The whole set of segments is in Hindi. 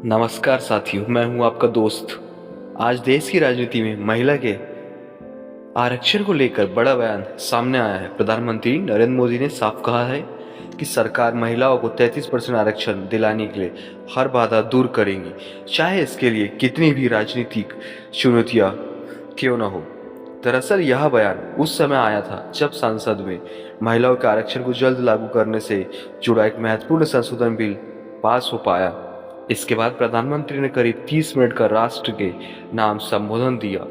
नमस्कार साथियों, मैं हूं आपका दोस्त। आज देश की राजनीति में महिला के आरक्षण को लेकर बड़ा बयान सामने आया है। प्रधानमंत्री नरेंद्र मोदी ने साफ कहा है कि सरकार महिलाओं को 33% आरक्षण दिलाने के लिए हर बाधा दूर करेगी, चाहे इसके लिए कितनी भी राजनीतिक चुनौतियां क्यों न हो। दरअसल यह बयान उस समय आया था जब संसद में महिलाओं के आरक्षण को जल्द लागू करने से जुड़ा एक महत्वपूर्ण संशोधन बिल पास हो पाया। इसके बाद प्रधानमंत्री ने करीब 30 मिनट का राष्ट्र के नाम संबोधन दिया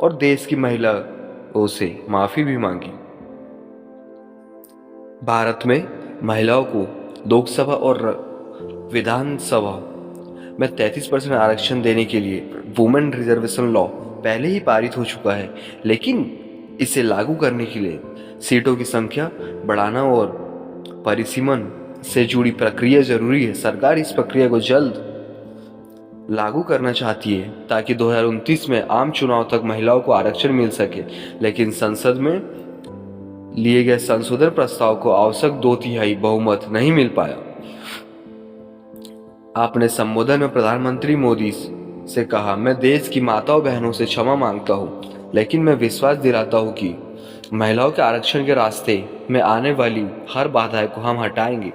और देश की महिलाओं से माफी भी मांगी। भारत में महिलाओं को लोकसभा और विधानसभा में 33% आरक्षण देने के लिए वुमेन रिजर्वेशन लॉ पहले ही पारित हो चुका है, लेकिन इसे लागू करने के लिए सीटों की संख्या बढ़ाना और परिसीमन से जुड़ी प्रक्रिया जरूरी है। सरकार इस प्रक्रिया को जल्द लागू करना चाहती है ताकि 2029 में आम चुनाव तक महिलाओं को आरक्षण मिल सके, लेकिन संसद में लिए गए संशोधन प्रस्ताव को आवश्यक 2/3 बहुमत नहीं मिल पाया। आपने संबोधन में प्रधानमंत्री मोदी से कहा, मैं देश की माताओं बहनों से क्षमा मांगता हूं, लेकिन मैं विश्वास दिलाता हूं कि महिलाओं के आरक्षण के रास्ते में आने वाली हर बाधा को हम हटाएंगे।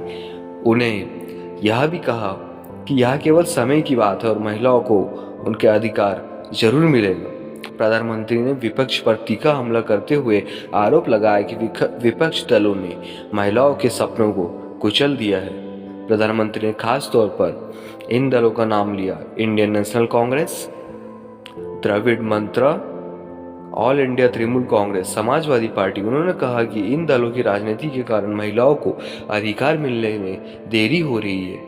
उन्हें यह भी कहा कि यह केवल समय की बात है और महिलाओं को उनके अधिकार जरूर मिलेगा। प्रधानमंत्री ने विपक्ष पर तीखा हमला करते हुए आरोप लगाया कि विपक्ष दलों ने महिलाओं के सपनों को कुचल दिया है। प्रधानमंत्री ने खास तौर पर इन दलों का नाम लिया: Indian National Congress, Dravida Munnetra, all India Trinamool Congress, Samajwadi party. उन्होंने कहा कि इन दलों की राजनीति के कारण महिलाओं को अधिकार मिलने में देरी हो रही है।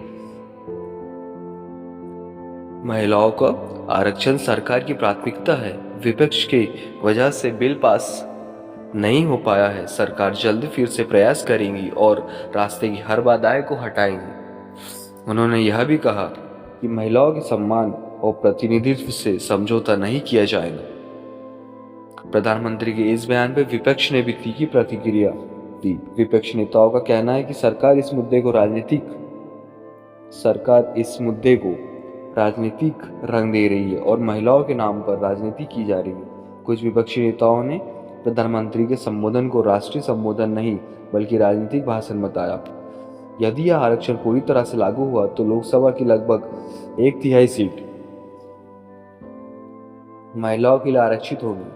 महिलाओं का आरक्षण सरकार की प्राथमिकता है। विपक्ष की वजह से बिल पास नहीं हो पाया है। सरकार जल्द फिर से प्रयास करेगी और रास्ते की हर बाधाएं को हटाएगी। उन्होंने यह भी कहा कि महिलाओं के सम्मान और प्रतिनिधित्व से समझौता नहीं किया जाएगा। प्रधानमंत्री के इस बयान पर विपक्ष ने भी तीखी प्रतिक्रिया दी। विपक्ष नेताओं का कहना है कि सरकार इस मुद्दे को राजनीतिक रंग दे रही है और महिलाओं के नाम पर राजनीति की जा रही है। कुछ विपक्षी नेताओं ने प्रधानमंत्री के संबोधन को राष्ट्रीय संबोधन नहीं बल्कि राजनीतिक भाषण बताया। यदि यह आरक्षण पूरी तरह से लागू हुआ तो लोकसभा की लगभग 1/3 सीट महिलाओं के लिए आरक्षित होगी।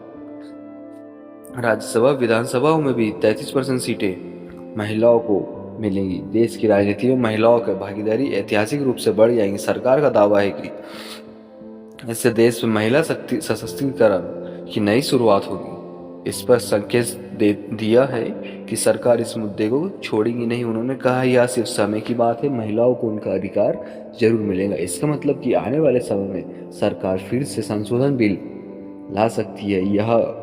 राज्यसभा विधानसभाओं में भी 33% सीटें महिलाओं को मिलेंगी। देश की राजनीति में महिलाओं की भागीदारी ऐतिहासिक रूप से बढ़ जाएगी। सरकार का दावा है कि इससे देश में महिला सशक्तिकरण की नई शुरुआत होगी। इस पर संकेत दे दिया है कि सरकार इस मुद्दे को छोड़ेगी नहीं। उन्होंने कहा, यह सिर्फ समय की बात है, महिलाओं को उनका अधिकार जरूर मिलेगा। इसका मतलब कि आने वाले समय में सरकार फिर से संशोधन बिल ला सकती है। यह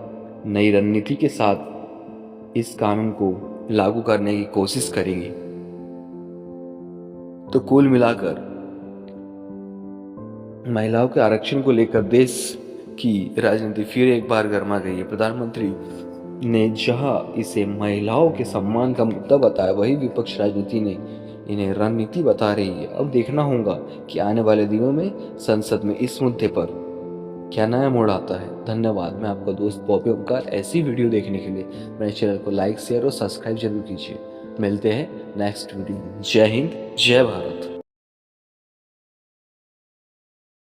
नई रणनीति के साथ इस कानून को लागू करने की कोशिश करेंगी। तो कुल मिलाकर महिलाओं के आरक्षण को लेकर देश की राजनीति फिर एक बार गर्मा गई है। प्रधानमंत्री ने जहां इसे महिलाओं के सम्मान का मुद्दा बताया, वही विपक्ष राजनीति ने इन्हें रणनीति बता रही है। अब देखना होगा कि आने वाले दिनों में संसद में इस मुद्दे पर क्या नया मोड़ आता है। धन्यवाद। मैं आपका दोस्त बॉबी ओमकार। ऐसी वीडियो देखने के लिए मेरे चैनल को लाइक, शेयर और सब्सक्राइब जरूर कीजिए। मिलते हैं नेक्स्ट वीडियो में। जय हिंद, जय भारत।